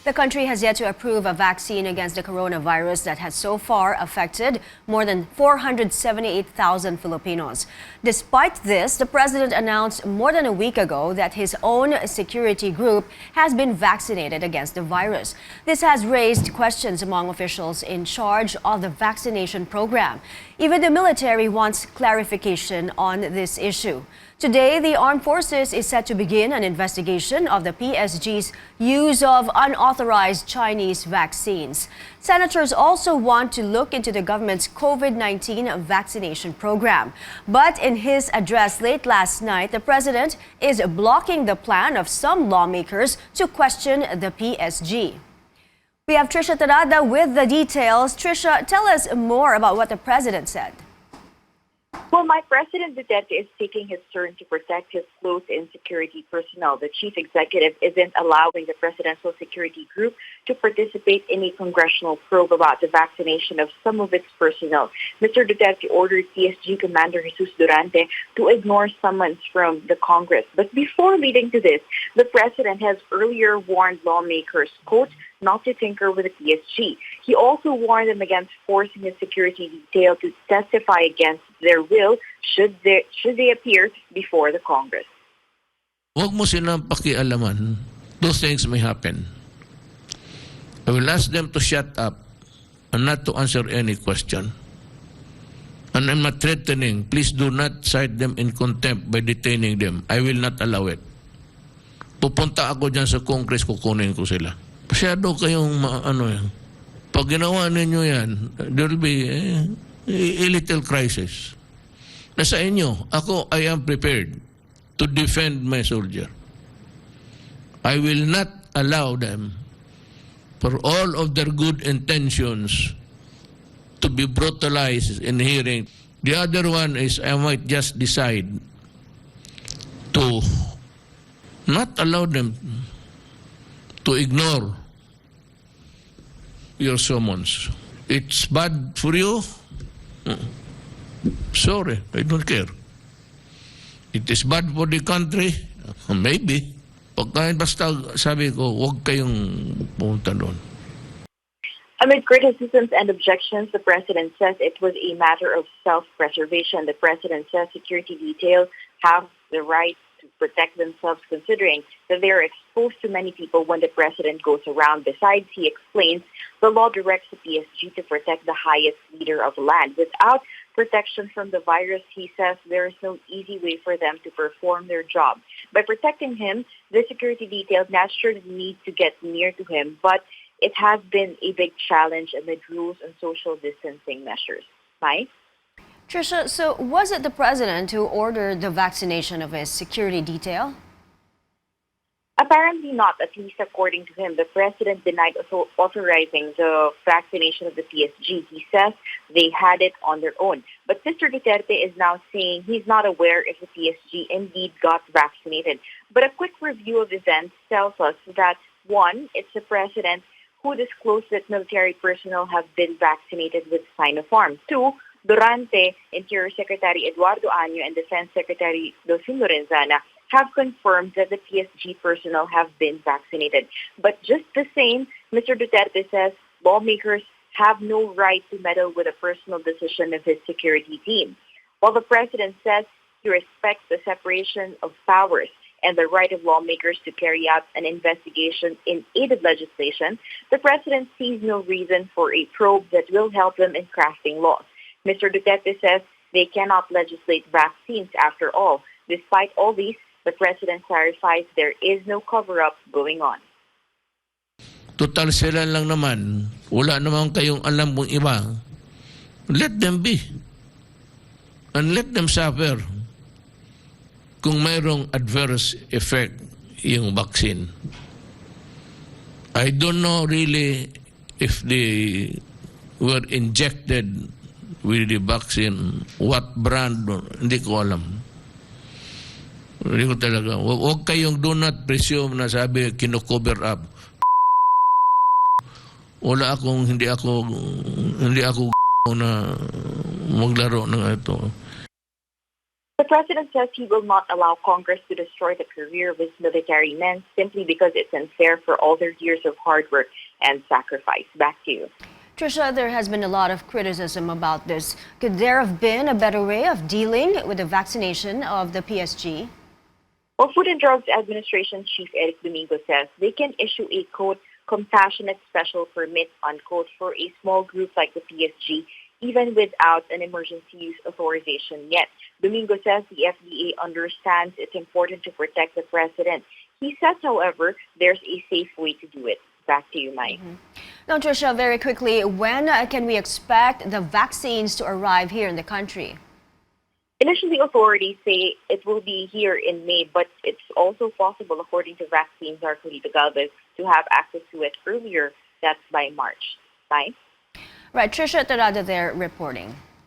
The country has yet to approve a vaccine against the coronavirus that has so far affected more than 478,000 Filipinos. Despite this, the president announced more than a week ago that his own security group has been vaccinated against the virus. This has raised questions among officials in charge of the vaccination program. Even the military wants clarification on this issue. Today, the Armed Forces is set to begin an investigation of the PSG's use of unauthorized Chinese vaccines. Senators also want to look into the government's COVID-19 vaccination program. But in his address late last night, the president is blocking the plan of some lawmakers to question the PSG. We have Trisha Tarada with the details. Trisha, tell us more about what the president said. Well, President Duterte is taking his turn to protect his close-in security personnel. The chief executive isn't allowing the presidential security group to participate in a congressional probe about the vaccination of some of its personnel. Mr. Duterte ordered PSG Commander Jesus Durante to ignore summons from the Congress. But before leading to this, the president has earlier warned lawmakers, quote, not to tinker with the PSG. He also warned them against forcing his security detail to testify against their will should they appear before the Congress. Huwag mo silang pakialaman. Those things may happen. I will ask them to shut up and not to answer any question. And I'm not threatening. Please do not cite them in contempt by detaining them. I will not allow it. Pupunta ako dyan sa Congress, kukunin ko sila. Masyado kayong pag ginawa ninyo yan, there will be a little crisis. Nasa inyo, ako, I am prepared to defend my soldier. I will not allow them, for all of their good intentions, to be brutalized in hearing. The other one is I might just decide to not allow them to ignore your summons. It's bad for you. Sorry, I don't care. It is bad for the country. Maybe. Pagkain basta sabi ko, huwag kayong pumunta doon. Amid criticisms and objections, the president says it was a matter of self-preservation. The president says security details have the right to protect themselves, considering that they are exposed to many people when the president goes around. Besides, he explains, the law directs the PSG to protect the highest leader of the land. Without protection from the virus, he says there is no easy way for them to perform their job. By protecting him, the security details naturally need to get near to him, but it has been a big challenge amid rules and social distancing measures. Mike? Trisha, so was it the president who ordered the vaccination of his security detail? Apparently not, at least according to him. The president denied authorizing the vaccination of the PSG. He says they had it on their own. But Mr. Duterte is now saying he's not aware if the PSG indeed got vaccinated. But a quick review of events tells us that, one, it's the president who disclosed that military personnel have been vaccinated with Sinopharm. Two, Durante, Interior Secretary Eduardo Año, and Defense Secretary Delfin Lorenzana have confirmed that the PSG personnel have been vaccinated. But just the same, Mr. Duterte says lawmakers have no right to meddle with a personal decision of his security team. While the president says he respects the separation of powers and the right of lawmakers to carry out an investigation in aided legislation, the president sees no reason for a probe that will help them in crafting laws. Mr. Duterte says they cannot legislate vaccines after all. Despite all these, the president clarifies there is no cover-up going on. Total sila lang naman. Wala naman kayong alam kung iba. Let them be. And let them suffer kung mayroong adverse effect yung vaccine. I don't know really if they were injected with the vaccine, what brand, hindi ko alam. Hindi ko talaga. Huwag kayong do not presume na sabi, kino-cover up. Wala akong, hindi ako na maglaro ng ito. The president says he will not allow Congress to destroy the career of his military men simply because it's unfair for all their years of hard work and sacrifice. Back to you. Trisha, there has been a lot of criticism about this. Could there have been a better way of dealing with the vaccination of the PSG? Well, Food and Drugs Administration Chief Eric Domingo says they can issue a, quote, compassionate special permit, unquote, for a small group like the PSG, even without an emergency use authorization yet. Domingo says the FDA understands it's important to protect the president. He says, however, there's a safe way to do it. Back to you, Mike. Now, Trisha, very quickly, when can we expect the vaccines to arrive here in the country? Initially, authorities say it will be here in May, but it's also possible, according to Vaccines Arcolito Galvez, to have access to it earlier. That's by March. Bye. Right, Trisha Tarada there reporting.